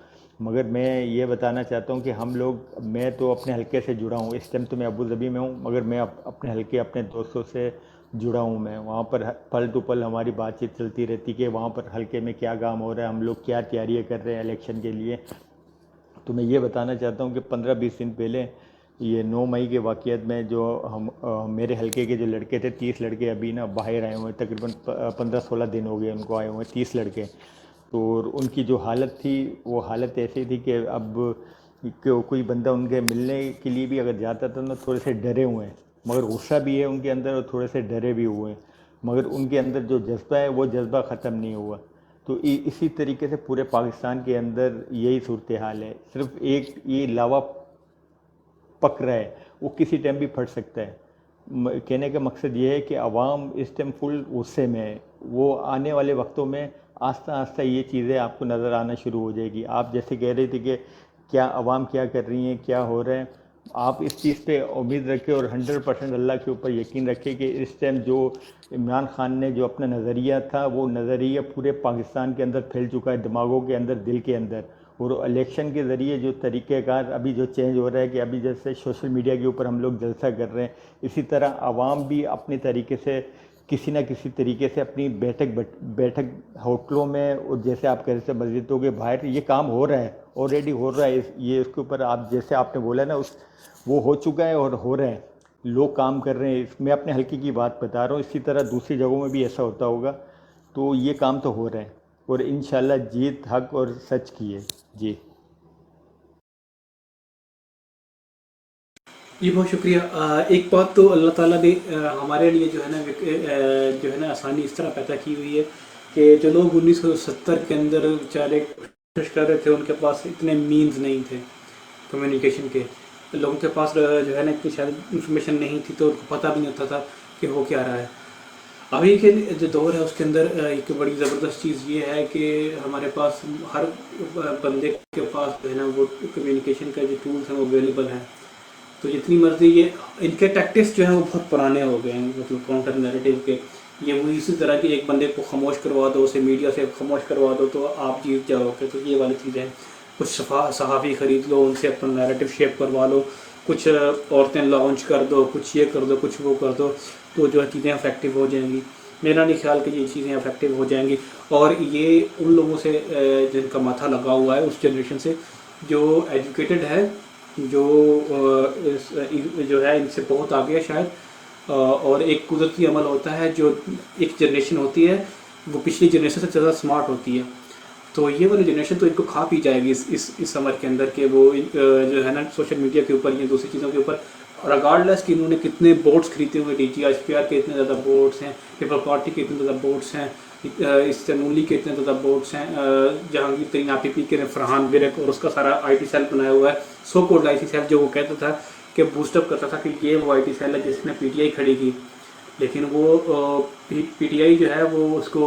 مگر میں یہ بتانا چاہتا ہوں کہ ہم لوگ, میں تو اپنے حلقے سے جڑا ہوں, اس ٹائم تو میں ابو ظبی میں ہوں, مگر میں اپنے حلقے اپنے دوستوں سے جڑا ہوں. میں وہاں پر پل ٹو پل ہماری بات چیت چلتی رہتی کہ وہاں پر حلقے میں کیا کام ہو رہا ہے, ہم لوگ کیا تیاریاں کر رہے ہیں الیکشن کے لیے. تو میں یہ بتانا چاہتا ہوں کہ 15-20 دن پہلے یہ 9 مئی کے واقعات میں جو میرے حلقے کے جو لڑکے تھے, 30 لڑکے ابھی نا باہر آئے ہوئے ہیں, تقریباً 15-16 دن ہو گئے ان کو آئے ہوئے ہیں 30 لڑکے. تو ان کی جو حالت تھی وہ حالت ایسی تھی کہ اب کوئی بندہ ان کے ملنے کے لیے بھی اگر جاتا تھا نا تھوڑے سے ڈرے ہوئے ہیں, مگر غصہ بھی ہے ان کے اندر اور تھوڑے سے ڈرے بھی ہوئے ہیں, مگر ان کے اندر جو جذبہ ہے وہ جذبہ ختم نہیں ہوا. تو اسی طریقے سے پورے پاکستان کے اندر یہی صورتحال ہے. صرف ایک یہ لاوا پک رہا ہے, وہ کسی ٹائم بھی پھٹ سکتا ہے. کہنے کا مقصد یہ ہے کہ عوام اس ٹائم فل غصے میں ہے. وہ آنے والے وقتوں میں آہستہ آہستہ یہ چیزیں آپ کو نظر آنا شروع ہو جائے گی. آپ جیسے کہہ رہے تھے کہ کیا عوام کیا کر رہی ہیں, کیا ہو رہا ہے, آپ اس چیز پہ امید رکھیں اور 100% اللہ کے اوپر یقین رکھیں کہ اس ٹائم جو عمران خان نے جو اپنا نظریہ تھا وہ نظریہ پورے پاکستان کے اندر پھیل چکا ہے, دماغوں کے اندر, دل کے اندر. اور الیکشن کے ذریعے جو طریقہ کار ابھی جو چینج ہو رہا ہے کہ ابھی جیسے سوشل میڈیا کے اوپر ہم لوگ جلسہ کر رہے ہیں, اسی طرح عوام بھی اپنے طریقے سے کسی نہ کسی طریقے سے اپنی بیٹھک ہوٹلوں میں, اور جیسے آپ کہہ رہے تھے مسجدوں کے باہر, یہ کام ہو رہا ہے, آلریڈی ہو رہا ہے. یہ اس کے اوپر آپ جیسے آپ نے بولا نا وہ ہو چکا ہے اور ہو رہا ہے, لوگ کام کر رہے ہیں. میں اپنے حلقے کی بات بتا رہا ہوں, اسی طرح دوسری جگہوں میں بھی ایسا ہوتا ہوگا. تو یہ کام تو ہو رہا ہے اور انشاءاللہ جیت حق اور سچ کی ہے. جی جی بہت شکریہ. ایک بات تو اللہ تعالیٰ نے ہمارے لیے جو ہے نا آسانی اس طرح پیدا کی ہوئی ہے کہ جو لوگ 1970 کے اندر بیچارے کوشش کر رہے تھے, ان کے پاس اتنے مینز نہیں تھے کمیونیکیشن کے, لوگوں کے پاس جو ہے نا اتنی شاید انفارمیشن نہیں تھی, تو ان کو پتہ بھی نہیں ہوتا تھا کہ ہو کیا رہا ہے. ابھی کے جو دور ہے اس کے اندر ایک بڑی زبردست چیز یہ ہے کہ ہمارے پاس ہر بندے کے پاس جو ہے نا وہ کمیونیکیشن کا جو ٹولس ہیں وہ اویلیبل ہیں. تو جتنی مرضی ان کے ٹیکٹکس جو ہیں وہ بہت پرانے ہو گئے ہیں, مطلب کاؤنٹر نیریٹو کے. یہ وہی اسی طرح کہ ایک بندے کو خاموش کروا دو, اسے میڈیا سے خاموش کروا دو تو آپ جیت جاؤ گے. تو یہ والی چیزیں, کچھ صحافی خرید لو, ان سے اپنا نیریٹو شیپ کروا لو, کچھ عورتیں لانچ کر دو, کچھ یہ کر دو, کچھ وہ کر دو, تو جو چیزیں افیکٹو ہو جائیں گی. میرا نہیں خیال کہ یہ چیزیں افیکٹو ہو جائیں گی. اور یہ ان لوگوں سے جن کا ماتھا لگا ہوا ہے, اس جنریشن سے جو ایجوکیٹڈ ہے, جو ہے ان سے بہت آگے ہے شاید. اور ایک قدرتی عمل ہوتا ہے جو ایک جنریشن ہوتی ہے وہ پچھلی جنریشن سے زیادہ سمارٹ ہوتی ہے. تو یہ والی جنریشن تو ان کو کھا پی جائے گی اس عمر کے اندر کہ وہ جو ہے نا سوشل میڈیا کے اوپر یا دوسری چیزوں کے اوپر, ریگارڈلیس کہ انہوں نے کتنے بورڈز خریدے ہوئے, D G H P R کے اتنے زیادہ بورڈز ہیں, پیپل پارٹی کے اتنے زیادہ بورڈز ہیں, استنولی کے اتنے زیادہ بورڈز ہیں, جہانگیر ترین آر پی پی کے فرحان برک اور اس کا سارا آئی ٹی سیل بنایا ہوا ہے, سو کوڈ آئی ٹی سیل, جو وہ کہتا تھا کہ بوسٹ اپ کرتا تھا کہ یہ وہ آئی ٹی سیل ہے جس نے پی ٹی آئی کھڑی کی. لیکن وہ پی ٹی آئی جو ہے وہ اس کو